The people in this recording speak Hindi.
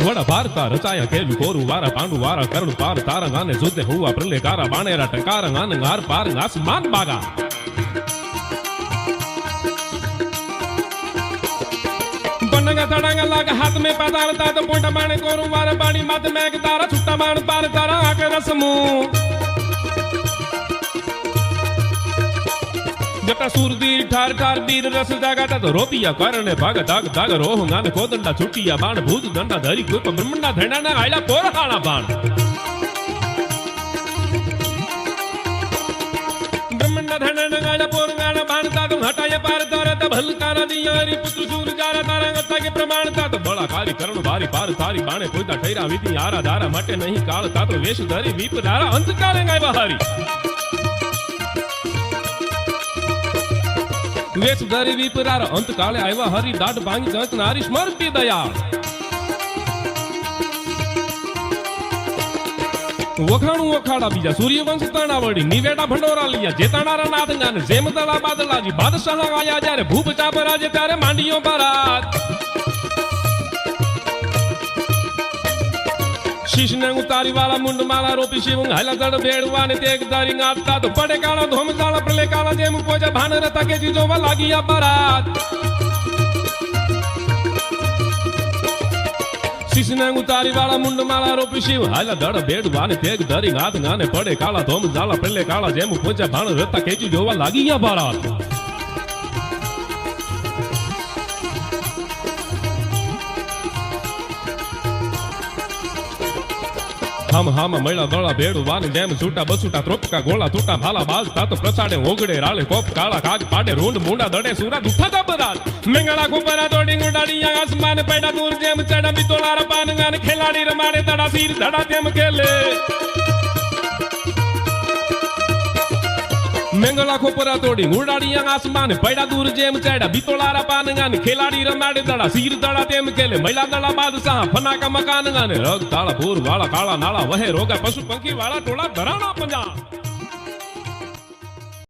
वड़ भारता रचाया केलु कोरु वारा पांडु वारा करुण पार तारंगाने जुद्ध हुआ प्रलय कारा बाणेरा टकारंगान गार पार आसमान बागा बनगा तड़ांगा लागा हाथ में पदारता तो पोटा बाणे कोरु वारा बाणी मत मैग तारा छुट्टा बाण पार तारा आके रसमु जटा सूरदीर ठार ठार वीर रस जागा तो रोपिया करने भाग दाग दाग रोह गान कोदंडा छुटिया बाण भूत दंडा धरी कुप ब्रह्मंडा धैना ना आयला पोर हाड़ा बाण ब्रह्मंडा धैना ना आयला पोर गाना बाण ता तो हटाया पार तारा तब हलकारा दिया हरि पुत्र सूर जारा तारा गत्ता के प्रमाण ता तो बड़ा कार्य करण भारी पार थारी बाणे कोईता ठैरा विधि आरा दारा मटे नहीं काल ता तो वेश धरी वीप दारा अंत काले गाय बहारी वेश धरी विपरार अंत काले आया हरि दाढ़ भांगी जंत नारी स्मरती दयाल वखाणु वखाड़ा बीजा सूर्यवंश ताना वड़ी निवेड़ा भंडोरा लिया जेताणारा नाथ गान जेम दला बादलाजी बादशाह आया जारे भूप चापर आजे त्यारे मांडियो बारात शीश ने उतारी वाला मुंड माला रोपी शिवंग हला दड़ बेड़वा ने तेग दारी गाता तो पड़े काला धोम जाला प्रले काला जेम पोजा भान रता के जीजो वा लागिया बारात शीश ने उतारी वाला मुंड माला रोपी शिव हला दड़ बेड़वा ने तेग दारी गात गाने पड़े काला धोम जाला प्रले काला जेम पोजा भान रता के जीजो वा लागिया बारात हम मैला दड़ा भेड़ू वान डेम छूटा बसूटा त्रोपका गोला तूटा भाला बाजता तो प्रसादे ओगड़े राले कोप काला काग पाडे रोंड मुंडा दड़े सूरा दुठा दबरात मेंगला कुपरा तोड़ी गुडाड़िया आसमान पैडा दूर जेम चढ़ा बितोलारा पान गान खिलाड़ी रमाड़े दड़ा सिर दड़ा तेम खेले मेंगला खोपरा तोड़ी गुडाड़िया आसमान पैडा दूर जेम चढ़ा बितोलारा पान गान खिलाड़ी रमाड़े दड़ा सिर दड़ा तेम खेले मैला दड़ा बादशाह फना का मकान गाने रग ताला भूर वाला काला नाला वहे रोगा पशु पंखी वाला टोला धराना पंजा